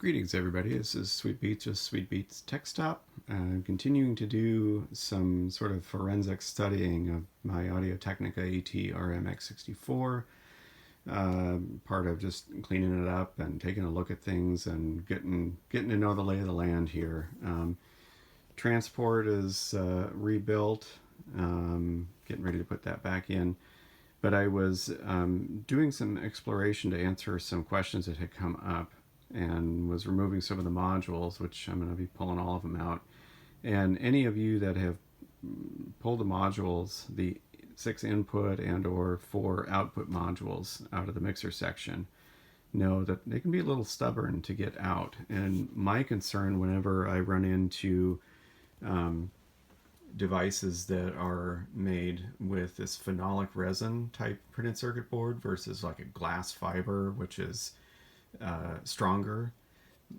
Greetings everybody, this is Sweet Beats with Sweet Beats Tech Stop. I'm continuing to do some sort of forensic studying of my Audio Technica AT-RMX64. Part of just cleaning it up and taking a look at things and getting to know the lay of the land here. Transport is rebuilt, getting ready to put that back in. But I was doing some exploration to answer some questions that had come up, and was removing some of the modules, which I'm going to be pulling all of them out. And any of you that have pulled the modules, the 6 input and or 4 output modules out of the mixer section, know that they can be a little stubborn to get out. And my concern whenever I run into devices that are made with this phenolic resin type printed circuit board versus like a glass fiber, which is stronger.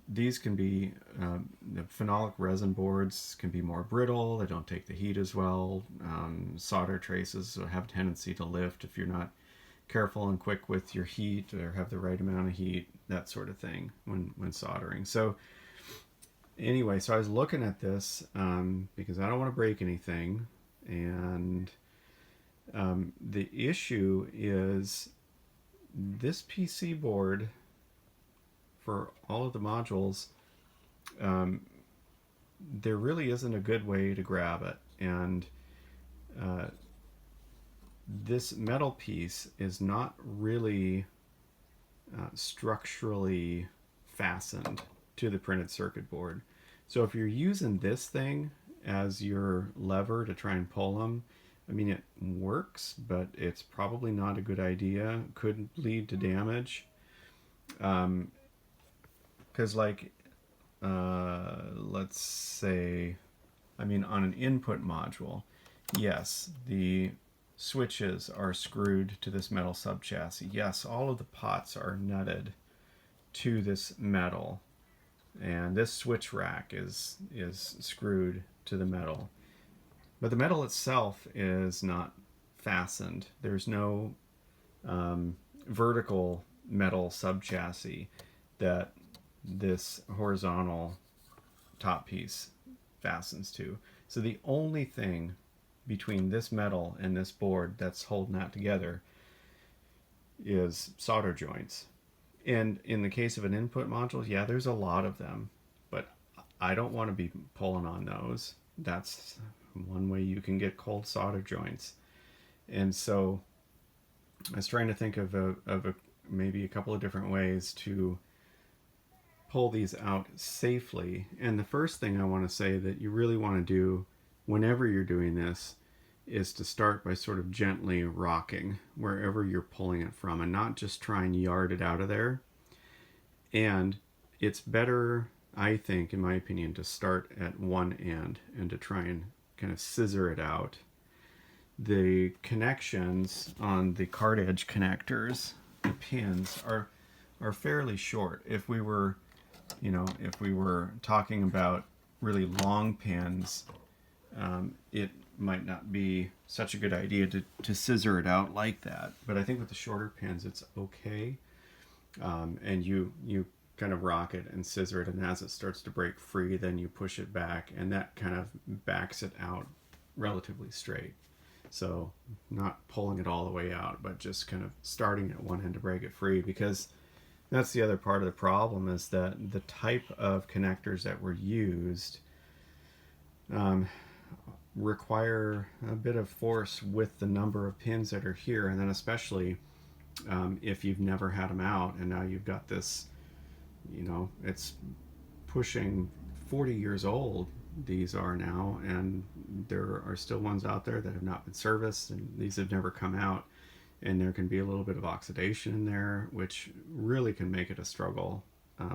These can be, the phenolic resin boards can be more brittle, they don't take the heat as well. Solder traces have a tendency to lift if you're not careful and quick with your heat or have the right amount of heat, that sort of thing when soldering. So anyway, so I was looking at this because I don't want to break anything, and the issue is this PC board for all of the modules, there really isn't a good way to grab it, and this metal piece is not really structurally fastened to the printed circuit board. So if you're using this thing as your lever to try and pull them, I mean, it works, but it's probably not a good idea. Could lead to damage. Because like, let's say, I mean, on an input module, yes, the switches are screwed to this metal subchassis. Yes, all of the pots are nutted to this metal, and this switch rack is screwed to the metal. But the metal itself is not fastened. There's no vertical metal subchassis that this horizontal top piece fastens to. So the only thing between this metal and this board that's holding that together is solder joints. And in the case of an input module, yeah, there's a lot of them, but I don't want to be pulling on those. That's one way you can get cold solder joints. And so I was trying to think of maybe a couple of different ways to pull these out safely. And the first thing I want to say that you really want to do whenever you're doing this is to start by sort of gently rocking wherever you're pulling it from, and not just try and yard it out of there. And it's better, I think, in my opinion, to start at one end and to try and kind of scissor it out. The connections on the card edge connectors, the pins, are fairly short. If we were talking about really long pins, it might not be such a good idea to scissor it out like that. But I think with the shorter pins, it's okay. And you kind of rock it and scissor it, and as it starts to break free, then you push it back, and that kind of backs it out relatively straight. So not pulling it all the way out, but just kind of starting at one end to break it free, because that's the other part of the problem, is that the type of connectors that were used require a bit of force with the number of pins that are here, and then especially if you've never had them out and now you've got this, it's pushing 40 years old, these are now, and there are still ones out there that have not been serviced, and these have never come out. And there can be a little bit of oxidation in there, which really can make it a struggle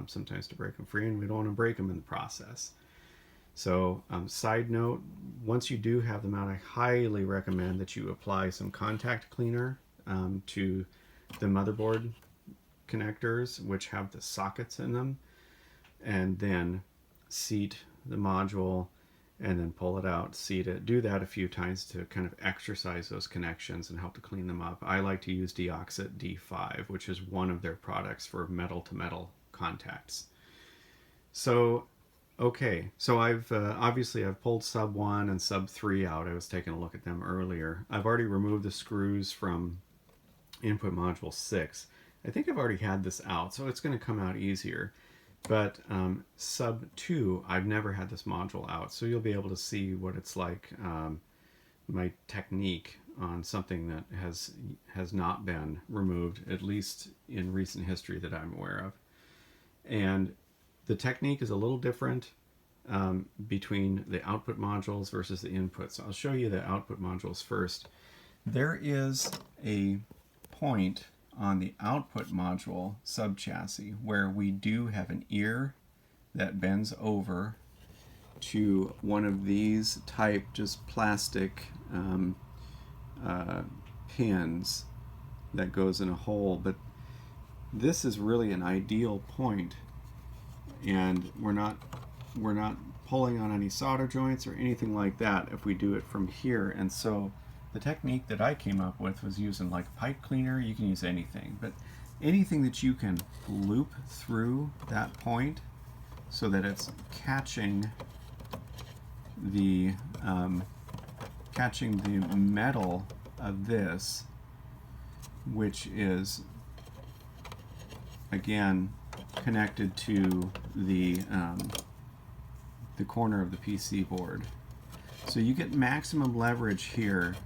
sometimes to break them free, and we don't want to break them in the process. So side note, once you do have them out, I highly recommend that you apply some contact cleaner to the motherboard connectors, which have the sockets in them, and then seat the module, and then pull it out, seat it. Do that a few times to kind of exercise those connections and help to clean them up. I like to use Deoxit D5, which is one of their products for metal to metal contacts. So, okay. So I've obviously I've pulled sub 1 and sub 3 out. I was taking a look at them earlier. I've already removed the screws from input module 6. I think I've already had this out, so it's going to come out easier. But sub 2, I've never had this module out, so you'll be able to see what it's like, my technique on something that has not been removed, at least in recent history that I'm aware of. And the technique is a little different between the output modules versus the inputs. I'll show you the output modules first. There is a point on the output module subchassis where we do have an ear that bends over to one of these type just plastic pins that goes in a hole, but this is really an ideal point, and we're not pulling on any solder joints or anything like that if we do it from here. And so the technique that I came up with was using like a pipe cleaner. You can use anything, but anything that you can loop through that point so that it's catching the metal of this, which is again connected to the corner of the PC board. So you get maximum leverage here,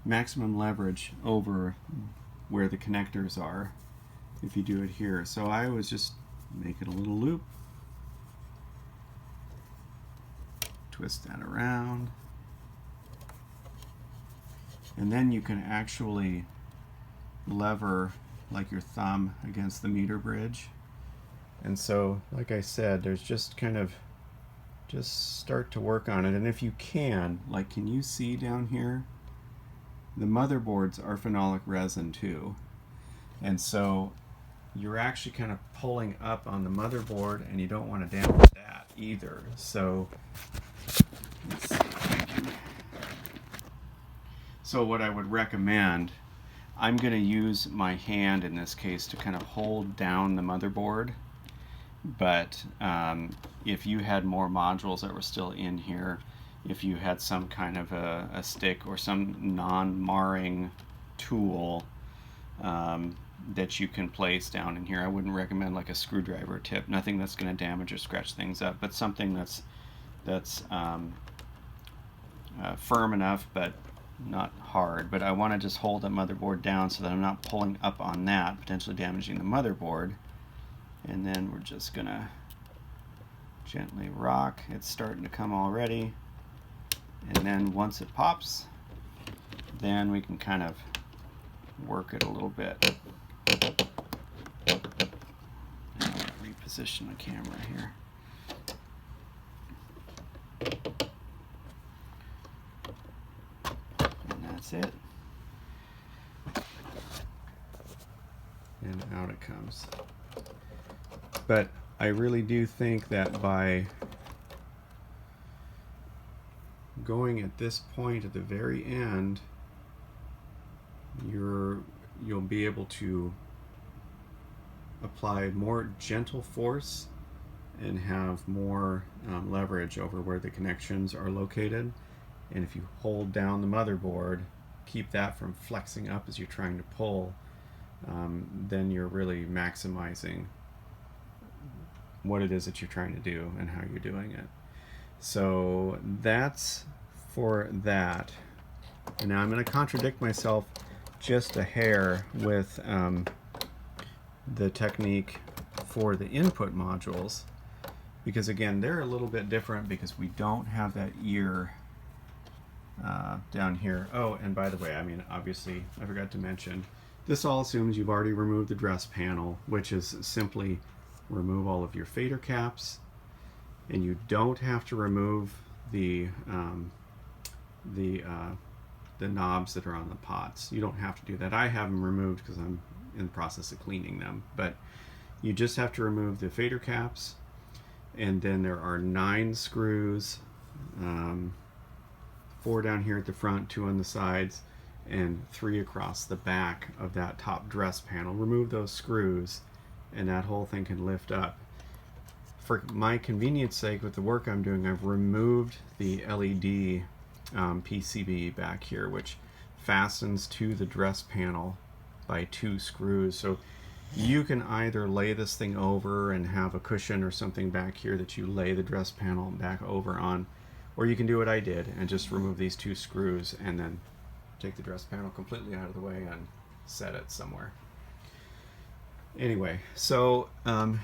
maximum leverage over where the connectors are if you do it here. So I always just make it a little loop, twist that around, and then you can actually lever like your thumb against the meter bridge. And so, like I said, there's just kind of just start to work on it. And if you can, like, can you see down here? The motherboard's are phenolic resin too. And so you're actually kind of pulling up on the motherboard, and you don't want to damage that either. So let's see. So what I would recommend, I'm going to use my hand in this case to kind of hold down the motherboard. But if you had more modules that were still in here, if you had some kind of a stick or some non-marring tool that you can place down in here, I wouldn't recommend like a screwdriver tip. Nothing that's going to damage or scratch things up, but something that's firm enough but not hard. But I want to just hold the motherboard down so that I'm not pulling up on that, potentially damaging the motherboard. And then we're just gonna gently rock. It's starting to come already. And then once it pops, then we can kind of work it a little bit. I'm gonna reposition the camera here. And that's it. And out it comes. But I really do think that by going at this point at the very end, you'll be able to apply more gentle force and have more leverage over where the connections are located. And if you hold down the motherboard, keep that from flexing up as you're trying to pull, then you're really maximizing what it is that you're trying to do and how you're doing it. So that's for that. And now I'm going to contradict myself just a hair with the technique for the input modules, because again, they're a little bit different because we don't have that ear down here. Oh, and by the way, I mean, obviously I forgot to mention, this all assumes you've already removed the dress panel, which is simply remove all of your fader caps, and you don't have to remove the knobs that are on the pots. You don't have to do that. I have them removed because I'm in the process of cleaning them, but you just have to remove the fader caps, and then there are 9 screws, 4 down here at the front, 2 on the sides, and 3 across the back of that top dress panel. Remove those screws, and that whole thing can lift up. For my convenience sake, with the work I'm doing, I've removed the LED PCB back here, which fastens to the dress panel by 2 screws. So you can either lay this thing over and have a cushion or something back here that you lay the dress panel back over on, or you can do what I did and just remove these 2 screws and then take the dress panel completely out of the way and set it somewhere. Anyway, so I'm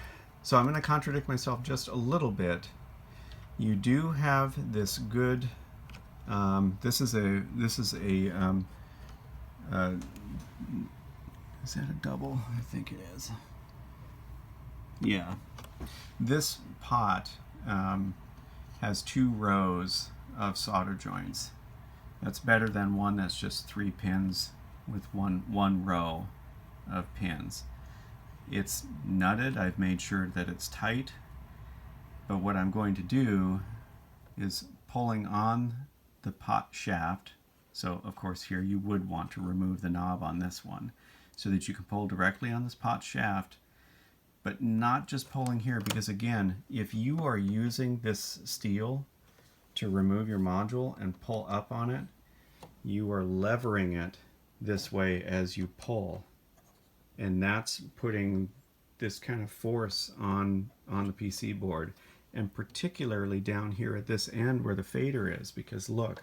going to contradict myself just a little bit. You do have this good. This is a is that a double? I think it is. Yeah, this pot has 2 rows of solder joints. That's better than one that's just 3 pins with one row of pins. It's nutted. I've made sure that it's tight, but what I'm going to do is pulling on the pot shaft. So of course here you would want to remove the knob on this one so that you can pull directly on this pot shaft, but not just pulling here, because again, if you are using this steel to remove your module and pull up on it, you are levering it this way as you pull, and that's putting this kind of force on the PC board, and particularly down here at this end where the fader is, because look,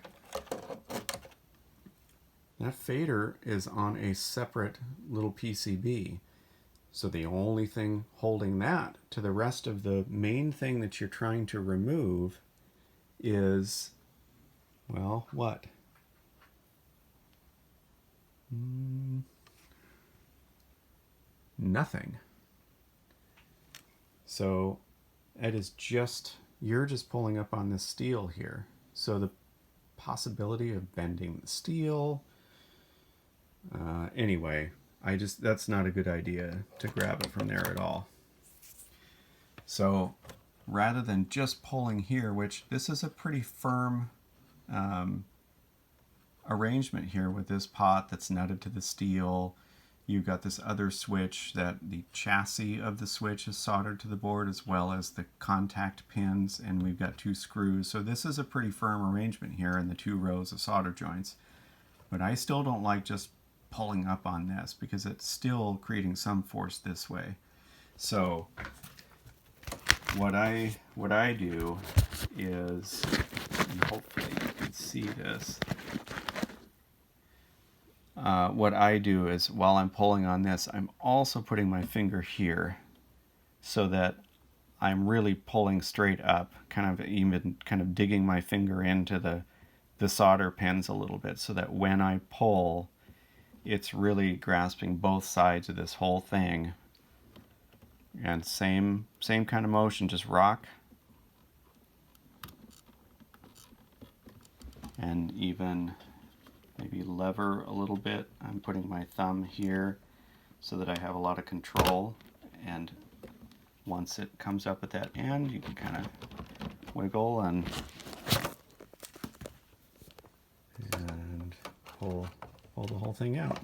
that fader is on a separate little PCB. So the only thing holding that to the rest of the main thing that you're trying to remove is, well, what? Nothing. So it is just, you're just pulling up on this steel here. So the possibility of bending the steel, anyway, that's not a good idea to grab it from there at all. So rather than just pulling here, which this is a pretty firm arrangement here with this pot that's nutted to the steel. You've got this other switch that the chassis of the switch is soldered to the board, as well as the contact pins, and we've got 2 screws. So this is a pretty firm arrangement here in the 2 rows of solder joints. But I still don't like just pulling up on this, because it's still creating some force this way. So what I do is, and hopefully you can see this, what I do is, while I'm pulling on this, I'm also putting my finger here so that I'm really pulling straight up, kind of digging my finger into the solder pins a little bit, so that when I pull, it's really grasping both sides of this whole thing. And same kind of motion, just rock and even maybe lever a little bit. I'm putting my thumb here so that I have a lot of control, and once it comes up at that end, you can kind of wiggle and pull the whole thing out.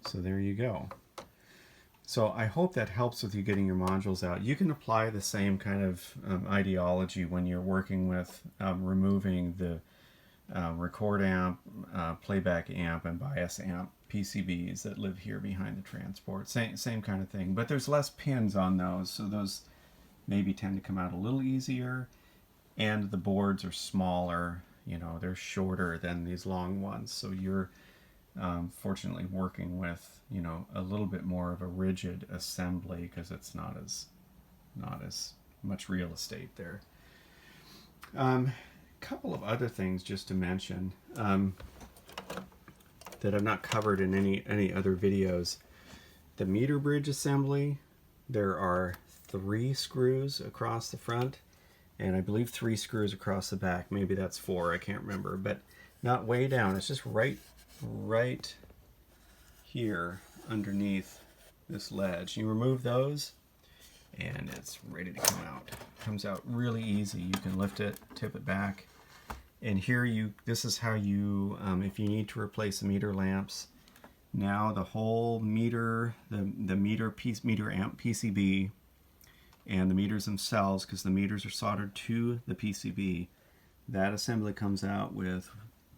So there you go. So I hope that helps with you getting your modules out. You can apply the same kind of ideology when you're working with removing the record amp, playback amp, and bias amp PCBs that live here behind the transport. Same kind of thing, but there's less pins on those, so those maybe tend to come out a little easier, and the boards are smaller, they're shorter than these long ones, so you're fortunately working with a little bit more of a rigid assembly, because it's not as much real estate there. Couple of other things just to mention that I've not covered in any other videos. The meter bridge assembly, there are 3 screws across the front, and I believe 3 screws across the back. Maybe that's 4, I can't remember, but not way down. It's just right here underneath this ledge. You remove those and it's ready to come out. Comes out really easy. You can lift it, tip it back, and here this is how you, if you need to replace the meter lamps, Now the whole meter, the meter amp PCB, and the meters themselves, because the meters are soldered to the PCB, that assembly comes out with,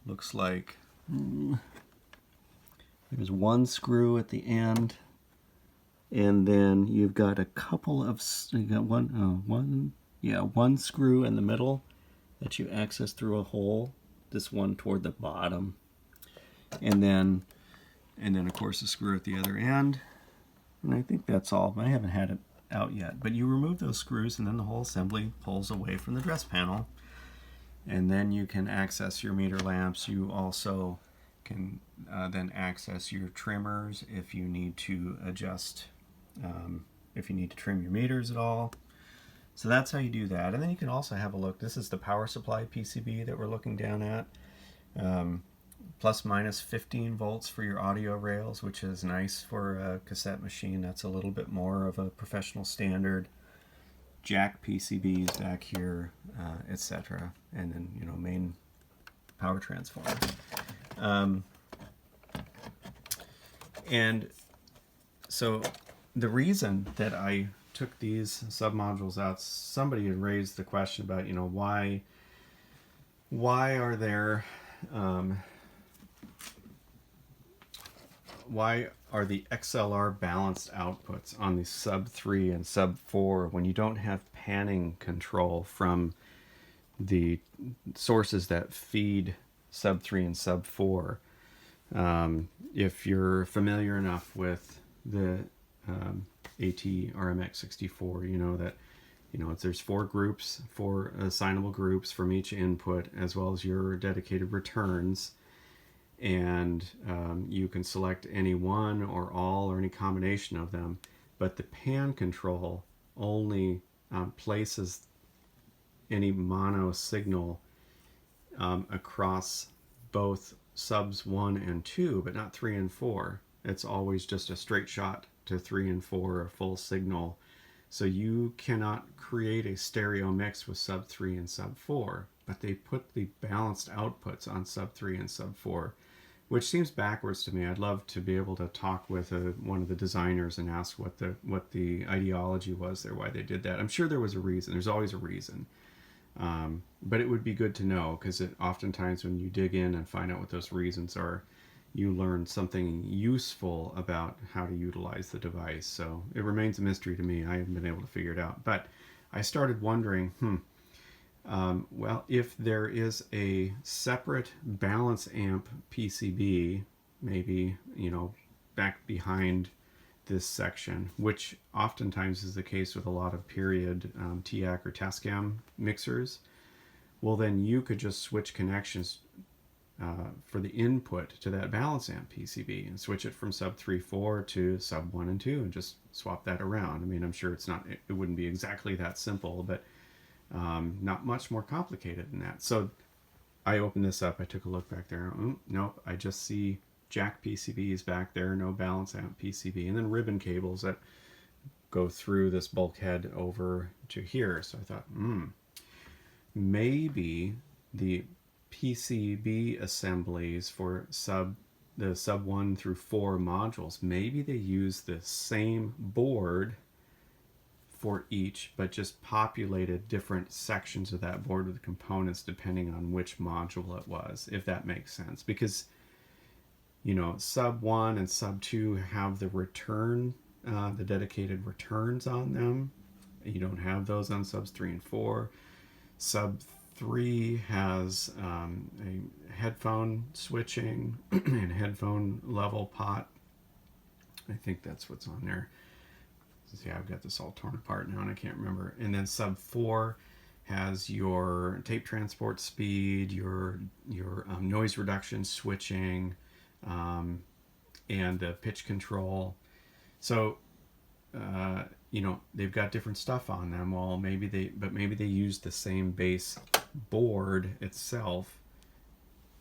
looks like, there's one screw at the end, and then you've got a couple of, you got one screw in the middle that you access through a hole, this one toward the bottom, and then of course a screw at the other end, and I think that's all. I haven't had it out yet, but you remove those screws and then the whole assembly pulls away from the dress panel, and then you can access your meter lamps. You also can then access your trimmers if you need to adjust, if you need to trim your meters at all. So that's how you do that. And then you can also have a look. This is the power supply PCB that we're looking down at. Plus minus 15 volts for your audio rails, which is nice for a cassette machine. That's a little bit more of a professional standard. Jack PCBs back here, etc. And then, you know, main power transformer. And so the reason that I took these submodules out, somebody had raised the question about, you know, why are there why are the XLR balanced outputs on the sub 3 and sub 4 when you don't have panning control from the sources that feed sub 3 and sub 4? If you're familiar enough with the AT-RMX64, you know that, you know, there's 4 groups, 4 assignable groups from each input, as well as your dedicated returns. And you can select any one or all or any combination of them, but the pan control only places any mono signal across both subs 1 and 2, but not 3 and 4. It's always just a straight shot to 3 and 4, a full signal. So you cannot create a stereo mix with sub 3 and sub 4, but they put the balanced outputs on sub 3 and sub 4, which seems backwards to me. I'd love to be able to talk with one of the designers and ask what the ideology was there, why they did that. I'm sure there was a reason. There's always a reason. But it would be good to know, because oftentimes when you dig in and find out what those reasons are, you learn something useful about how to utilize the device. So it remains a mystery to me. I haven't been able to figure it out. But I started wondering, well, if there is a separate balance amp PCB, maybe, you know, back behind this section, which oftentimes is the case with a lot of period TAC or Tascam mixers, well, then you could just switch connections for the input to that balance amp PCB and switch it from sub 3/4 to sub 1 and 2 and just swap that around. I mean, I'm sure it wouldn't be exactly that simple, but not much more complicated than that. So I opened this up, I took a look back there. Nope, I just see jack PCBs back there, no balance amp PCB, and then ribbon cables that go through this bulkhead over to here. So I thought, maybe the PCB assemblies for the sub 1 through 4 modules, maybe they use the same board for each, but just populated different sections of that board with components depending on which module it was, if that makes sense. Because, you know, sub 1 and sub 2 have the return, the dedicated returns on them. You don't have those on subs 3 and 4. Sub 3 has a headphone switching and headphone level pot. I think that's what's on there. See, I've got this all torn apart now and I can't remember. And then sub 4 has your tape transport speed, your noise reduction switching, and the pitch control. So you know, they've got different stuff on them. Well, maybe they use the same base board itself.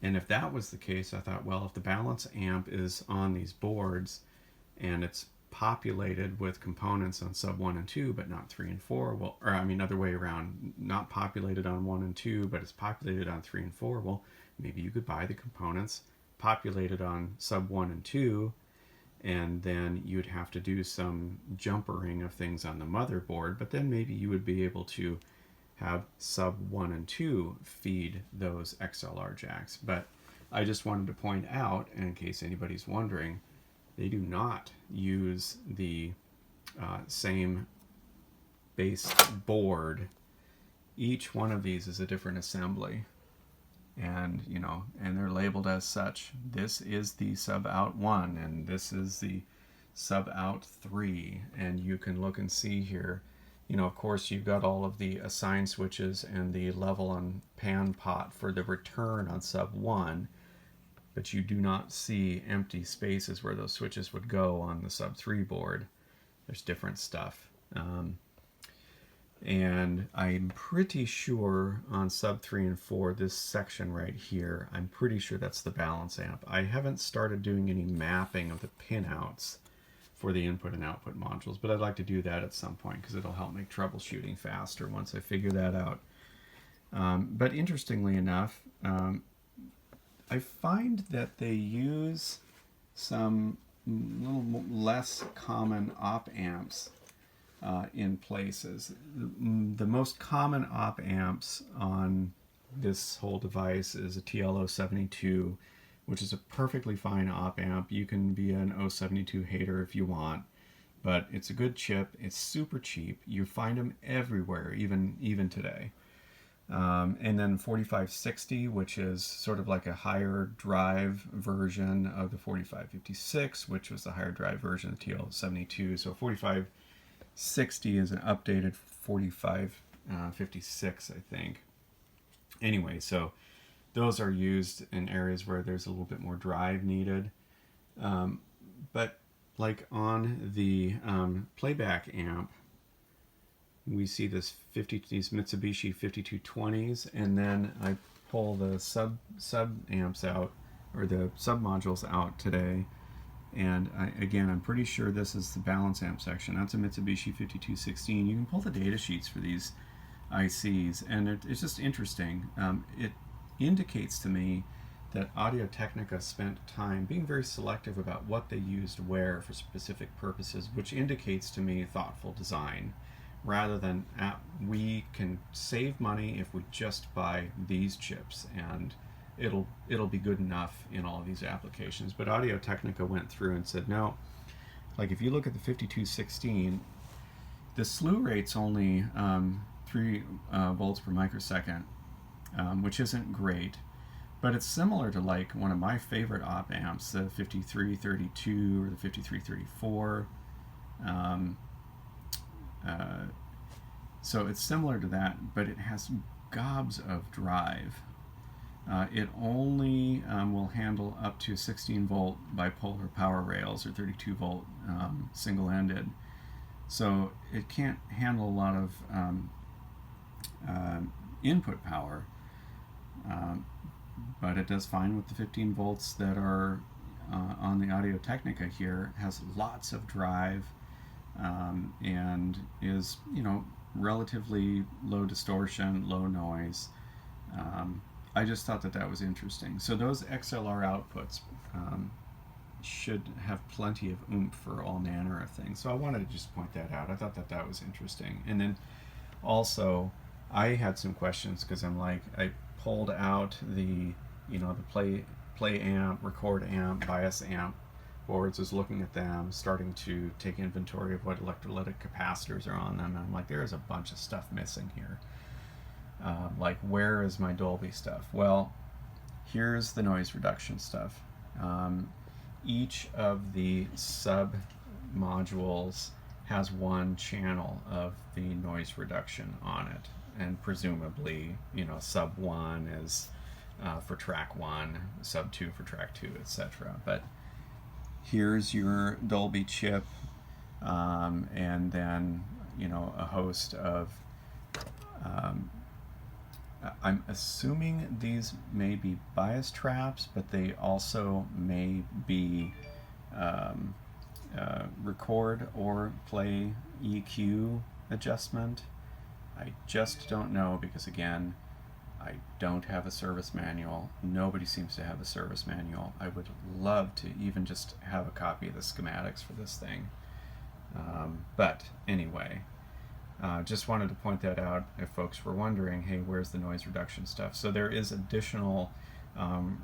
And if that was the case, I thought, well, if the balance amp is on these boards and it's populated with components on sub 1 and 2 but not 3 and 4, well, or I mean other way around, not populated on 1 and 2 but it's populated on 3 and 4, well, maybe you could buy the components populated on sub 1 and 2 and then you'd have to do some jumpering of things on the motherboard, but then maybe you would be able to have sub 1 and 2 feed those XLR jacks. But I just wanted to point out, in case anybody's wondering, they do not use the same base board. Each one of these is a different assembly, and and they're labeled as such. This is the sub out 1 and this is the sub out 3, and you can look and see here, of course you've got all of the assign switches and the level and pan pot for the return on sub 1, but you do not see empty spaces where those switches would go on the sub 3 board. There's different stuff. And I'm pretty sure on sub 3 and 4, this section right here, I'm pretty sure that's the balance amp. I haven't started doing any mapping of the pinouts for the input and output modules, but I'd like to do that at some point because it'll help make troubleshooting faster once I figure that out. But interestingly enough, I find that they use some little less common op amps in places. The most common op amps on this whole device is a TL072, which is a perfectly fine op amp. You can be an 072 hater if you want, but it's a good chip. It's super cheap. You find them everywhere, even today. And then 4560, which is sort of like a higher drive version of the 4556, which was the higher drive version of the TL72. So 4560 is an updated 4556, I think. Anyway, so those are used in areas where there's a little bit more drive needed. But like on the playback amp, we see these Mitsubishi 5220s, and then I pull the sub amps out, or the sub modules out today, and I'm pretty sure this is the balance amp section. That's a Mitsubishi 5216. You can pull the data sheets for these ICs, and it's just interesting. It indicates to me that Audio-Technica spent time being very selective about what they used where for specific purposes, which indicates to me thoughtful design, rather than we can save money if we just buy these chips and it'll be good enough in all of these applications. But Audio-Technica went through and said, no, like if you look at the 5216, the slew rate's only 3 volts per microsecond, which isn't great, but it's similar to like one of my favorite op amps, the 5332 or the 5334. So it's similar to that, but it has gobs of drive. It only will handle up to 16 volt bipolar power rails or 32 volt single-ended. So it can't handle a lot of input power, but it does fine with the 15 volts that are on the Audio-Technica here. It has lots of drive, and is, relatively low distortion, low noise. I just thought that was interesting. So those XLR outputs should have plenty of oomph for all manner of things. So I wanted to just point that out. I thought that was interesting. And then also, I had some questions because I pulled out the, the play amp, record amp, bias amp boards, was looking at them, starting to take inventory of what electrolytic capacitors are on them, and I'm like, there's a bunch of stuff missing here. Like, where is my Dolby stuff? Well, here's the noise reduction stuff. Each of the sub modules has one channel of the noise reduction on it, and presumably, sub 1 is for track 1, sub 2 for track 2, etc. But here's your Dolby chip, and then a host of I'm assuming these may be bias traps, but they also may be record or play EQ adjustment. I just don't know, because again, I don't have a service manual. Nobody seems to have a service manual. I would love to even just have a copy of the schematics for this thing. But anyway, just wanted to point that out if folks were wondering, hey, where's the noise reduction stuff? So there is additional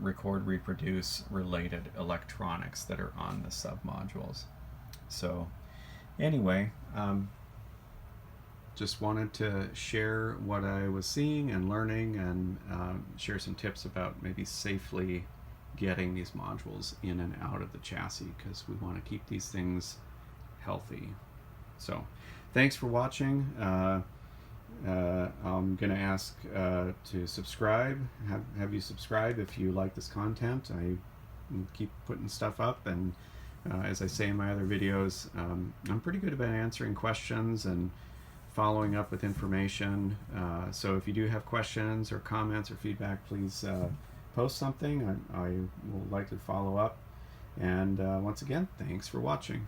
record, reproduce related electronics that are on the submodules. So anyway, just wanted to share what I was seeing and learning, and share some tips about maybe safely getting these modules in and out of the chassis, because we want to keep these things healthy. So thanks for watching. I'm going to ask to subscribe, have you subscribe if you like this content. I keep putting stuff up, and as I say in my other videos, I'm pretty good about answering questions and following up with information. So if you do have questions or comments or feedback, please post something. I will likely follow up. And once again, thanks for watching.